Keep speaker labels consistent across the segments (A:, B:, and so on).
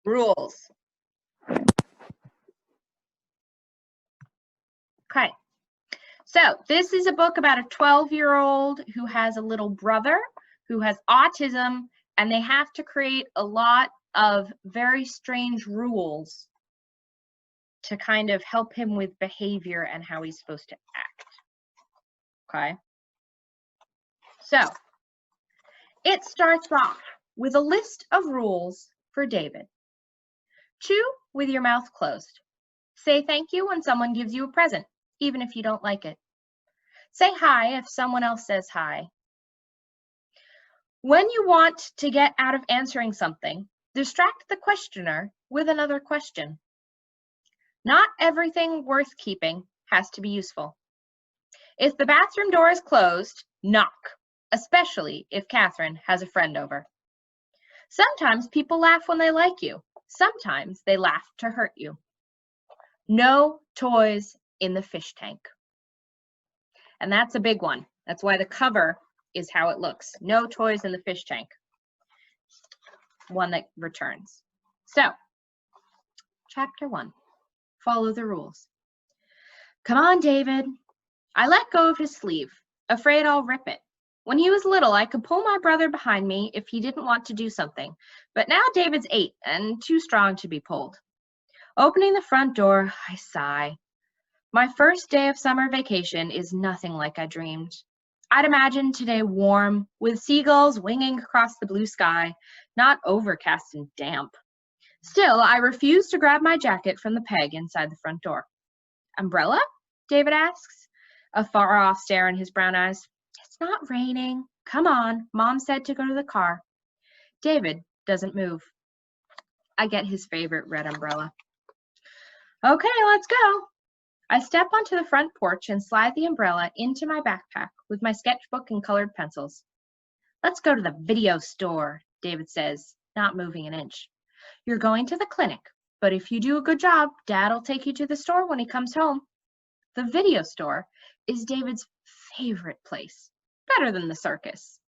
A: Rules. Okay. So this is a book about a 12-year-old who has a little brother who has autism, and they have to create a lot of very strange rules to kind of help him with behavior and how he's supposed to act. Okay. So it starts off with a list of rules for David. Chew with your mouth closed. Say thank you when someone gives you a present, even if you don't like it. Say hi if someone else says hi. When you want to get out of answering something, distract the questioner with another question. Not everything worth keeping has to be useful. If the bathroom door is closed, knock, especially if Catherine has a friend over. Sometimes people laugh when they like you. Sometimes they laugh to hurt you. No toys in the fish tank. And that's a big one. That's why the cover is how it looks. No toys in the fish tank. One that returns. So, chapter 1. Follow the rules. Come on, David. I let go of his sleeve, afraid I'll rip it. When he was little, I could pull my brother behind me if he didn't want to do something. But now David's 8 and too strong to be pulled. Opening the front door, I sigh. My first day of summer vacation is nothing like I dreamed. I'd imagined today warm, with seagulls winging across the blue sky, not overcast and damp. Still, I refused to grab my jacket from the peg inside the front door. Umbrella? David asks, a far-off stare in his brown eyes. It's not raining. Come on, Mom said to go to the car. David doesn't move. I get his favorite red umbrella. Okay, let's go. I step onto the front porch and slide the umbrella into my backpack with my sketchbook and colored pencils. Let's go to the video store, David says, not moving an inch. You're going to the clinic, but if you do a good job, Dad'll take you to the store when he comes home. The video store is David's favorite place, better than the circus,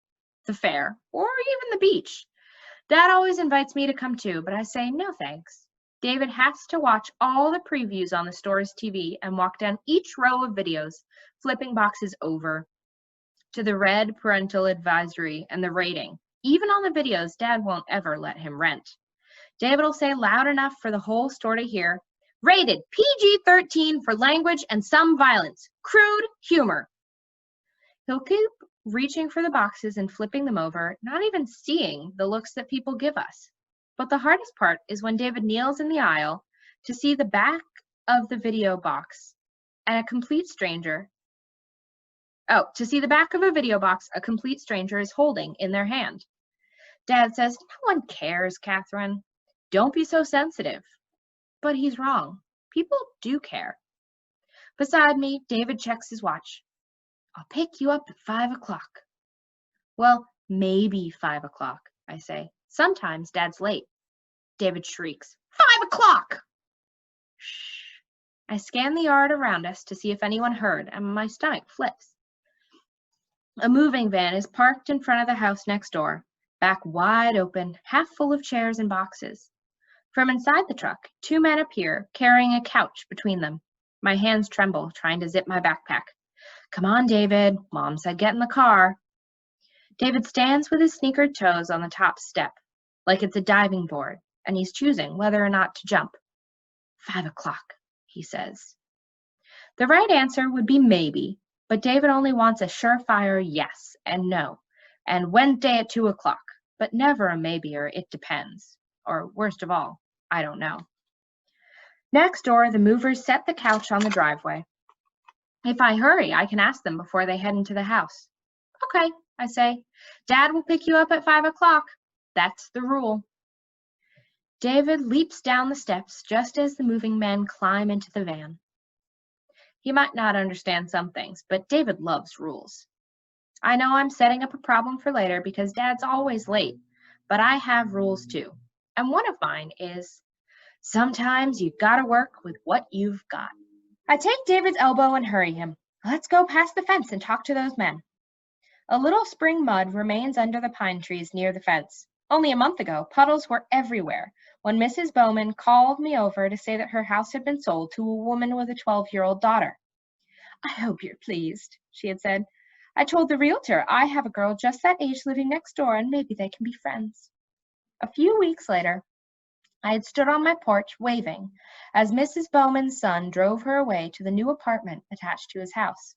A: the fair, or even the beach. Dad always invites me to come too, but I say no thanks. David has to watch all the previews on the store's TV and walk down each row of videos, flipping boxes over to the red parental advisory and the rating. Even on the videos, Dad won't ever let him rent. David will say loud enough for the whole store to hear, rated PG-13 for language and some violence, crude humor. He'll keep reaching for the boxes and flipping them over, not even seeing the looks that people give us. But the hardest part is when David kneels in the aisle to see the back of the video box and a complete stranger a complete stranger is holding in their hand. Dad says, no one cares, Catherine. Don't be so sensitive. But he's wrong. People do care. Beside me, David checks his watch. I'll pick you up at 5 o'clock. Well, maybe 5 o'clock, I say. Sometimes Dad's late. David shrieks, 5 o'clock! Shh. I scan the yard around us to see if anyone heard, and my stomach flips. A moving van is parked in front of the house next door, back wide open, half full of chairs and boxes. From inside the truck, 2 men appear, carrying a couch between them. My hands tremble, trying to zip my backpack. Come on, David. Mom said get in the car. David stands with his sneakered toes on the top step, like it's a diving board, and he's choosing whether or not to jump. 5 o'clock, he says. The right answer would be maybe, but David only wants a surefire yes and no, and Wednesday at 2 o'clock, but never a maybe or it depends, or worst of all, I don't know. Next door, the movers set the couch on the driveway. If I hurry, I can ask them before they head into the house. Okay, I say. Dad will pick you up at 5 o'clock. That's the rule. David leaps down the steps just as the moving men climb into the van. He might not understand some things, but David loves rules. I know I'm setting up a problem for later because Dad's always late, but I have rules too. And one of mine is, sometimes you've got to work with what you've got. I take David's elbow and hurry him. Let's go past the fence and talk to those men. A little spring mud remains under the pine trees near the fence. Only a month ago, puddles were everywhere when Mrs. Bowman called me over to say that her house had been sold to a woman with a 12-year-old daughter. I hope you're pleased, she had said. I told the realtor I have a girl just that age living next door and maybe they can be friends. A few weeks later, I had stood on my porch waving as Mrs. Bowman's son drove her away to the new apartment attached to his house.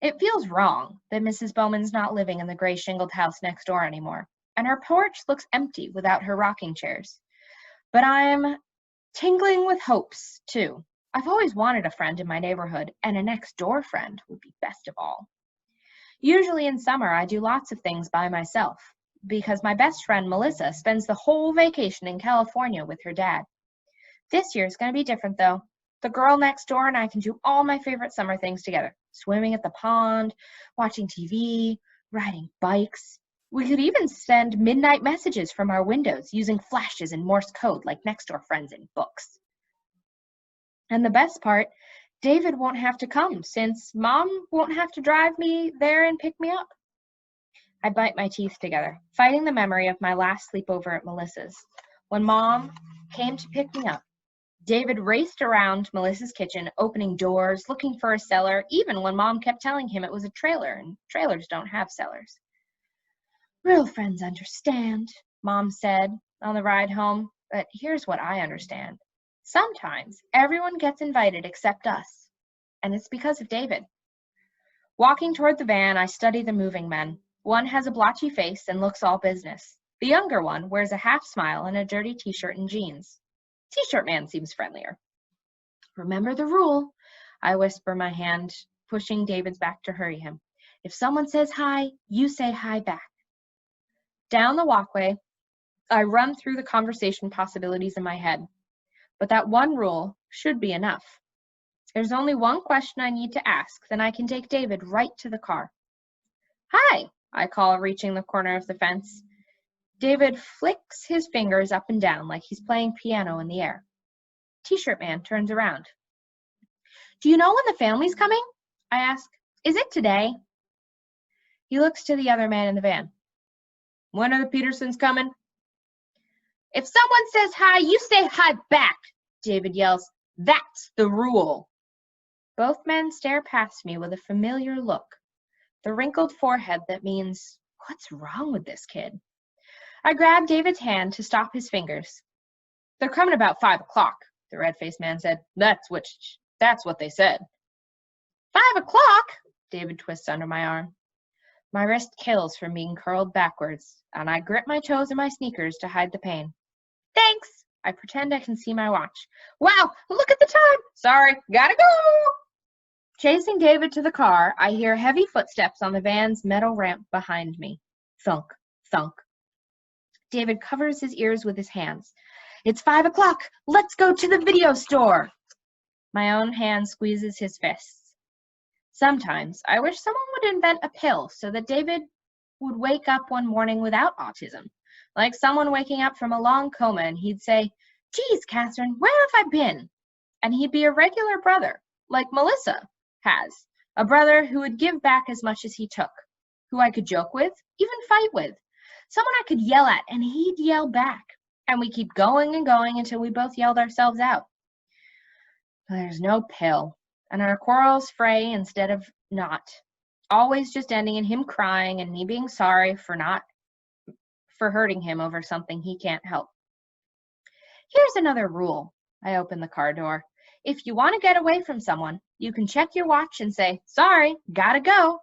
A: It feels wrong that Mrs. Bowman's not living in the gray shingled house next door anymore, and her porch looks empty without her rocking chairs. But I'm tingling with hopes, too. I've always wanted a friend in my neighborhood, and a next door friend would be best of all. Usually in summer, I do lots of things by myself, because my best friend, Melissa, spends the whole vacation in California with her dad. This year is going to be different, though. The girl next door and I can do all my favorite summer things together. Swimming at the pond, watching TV, riding bikes. We could even send midnight messages from our windows using flashes and Morse code like next door friends in books. And the best part, David won't have to come since Mom won't have to drive me there and pick me up. I bite my teeth together, fighting the memory of my last sleepover at Melissa's. When Mom came to pick me up, David raced around Melissa's kitchen, opening doors, looking for a cellar, even when Mom kept telling him it was a trailer, and trailers don't have cellars. Real friends understand, Mom said on the ride home, but here's what I understand. Sometimes everyone gets invited except us, and it's because of David. Walking toward the van, I study the moving men. One has a blotchy face and looks all business. The younger one wears a half smile and a dirty t-shirt and jeans. T-shirt man seems friendlier. Remember the rule, I whisper, my hand pushing David's back to hurry him. If someone says hi, you say hi back. Down the walkway, I run through the conversation possibilities in my head. But that one rule should be enough. There's only one question I need to ask, then I can take David right to the car. Hi, I call, reaching the corner of the fence. David flicks his fingers up and down like he's playing piano in the air. T-shirt man turns around. Do you know when the family's coming? I ask. Is it today? He looks to the other man in the van. When are the Petersons coming? If someone says hi, you say hi back, David yells. That's the rule. Both men stare past me with a familiar look, the wrinkled forehead that means, what's wrong with this kid? I grab David's hand to stop his fingers. They're coming about 5 o'clock, the red-faced man said. That's what they said. 5 o'clock? David twists under my arm. My wrist kills from being curled backwards, and I grip my toes in my sneakers to hide the pain. Thanks! I pretend I can see my watch. Wow, look at the time! Sorry, gotta go! Chasing David to the car, I hear heavy footsteps on the van's metal ramp behind me. Thunk, thunk. David covers his ears with his hands. It's 5 o'clock! Let's go to the video store! My own hand squeezes his fists. Sometimes I wish someone would invent a pill so that David would wake up one morning without autism. Like someone waking up from a long coma and he'd say, Geez, Catherine, where have I been? And he'd be a regular brother, like Melissa has. A brother who would give back as much as he took, who I could joke with, even fight with. Someone I could yell at and he'd yell back. And we keep going and going until we both yelled ourselves out. But there's no pill, and our quarrels fray instead of not. Always just ending in him crying and me being sorry for hurting him over something he can't help. Here's another rule. I open the car door. If you want to get away from someone, you can check your watch and say, sorry, gotta go.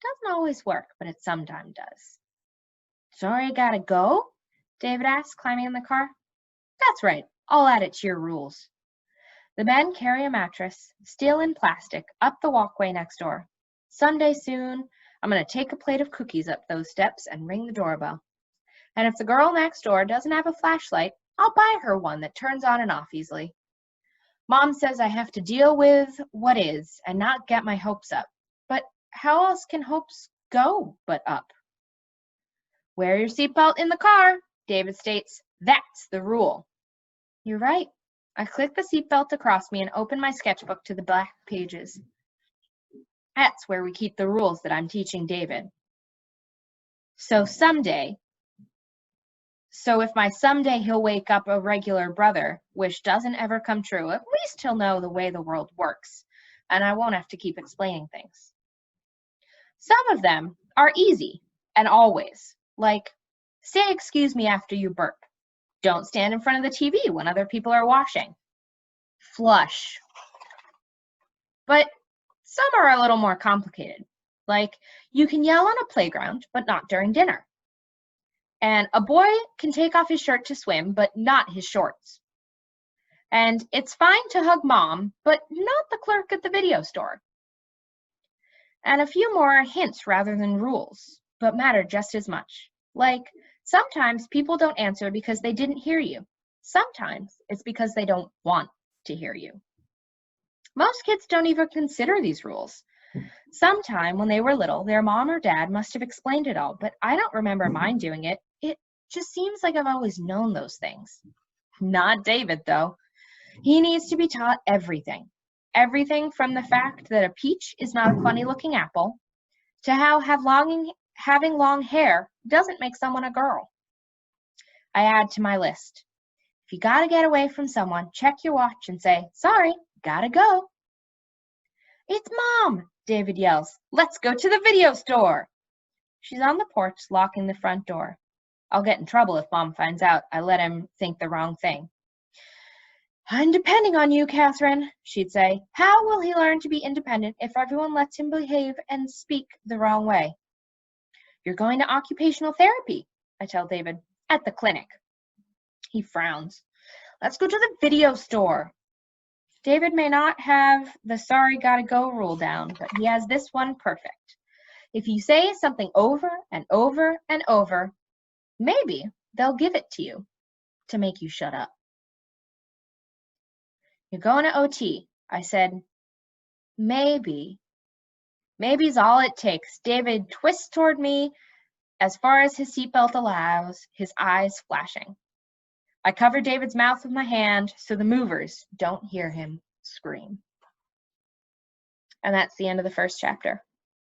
A: Doesn't always work, but it sometimes does. Sorry, gotta go? David asked, climbing in the car. That's right. I'll add it to your rules. The men carry a mattress, still in plastic, up the walkway next door. Someday soon, I'm going to take a plate of cookies up those steps and ring the doorbell. And if the girl next door doesn't have a flashlight, I'll buy her one that turns on and off easily. Mom says I have to deal with what is and not get my hopes up. But how else can hopes go but up? Wear your seatbelt in the car, David states. That's the rule. You're right. I click the seatbelt across me and open my sketchbook to the black pages. That's where we keep the rules that I'm teaching David. So if my someday he'll wake up a regular brother wish doesn't ever come true, at least he'll know the way the world works, and I won't have to keep explaining things. Some of them are easy and always, like, say excuse me after you burp. Don't stand in front of the TV when other people are washing. Flush. But some are a little more complicated, like you can yell on a playground, but not during dinner. And a boy can take off his shirt to swim, but not his shorts. And it's fine to hug mom, but not the clerk at the video store. And a few more hints rather than rules, but matter just as much. Like, sometimes people don't answer because they didn't hear you. Sometimes it's because they don't want to hear you. Most kids don't even consider these rules. Sometime when they were little, their mom or dad must have explained it all, but I don't remember mine doing it. It just seems like I've always known those things. Not David, though. He needs to be taught everything. Everything from the fact that a peach is not a funny-looking apple to how having long hair doesn't make someone a girl. I add to my list. If you gotta get away from someone, check your watch and say, sorry, gotta go. It's Mom, David yells. Let's go to the video store. She's on the porch locking the front door. I'll get in trouble if Mom finds out I let him think the wrong thing. I'm depending on you, Catherine, she'd say. How will he learn to be independent if everyone lets him behave and speak the wrong way? You're going to occupational therapy, I tell David, at the clinic. He frowns. Let's go to the video store. David may not have the sorry gotta go rule down, but he has this one perfect. If you say something over and over and over, maybe they'll give it to you to make you shut up. You're going to OT, I said. Maybe. Maybe's all it takes. David twists toward me as far as his seatbelt allows, his eyes flashing. I cover David's mouth with my hand so the movers don't hear him scream. And that's the end of the first chapter.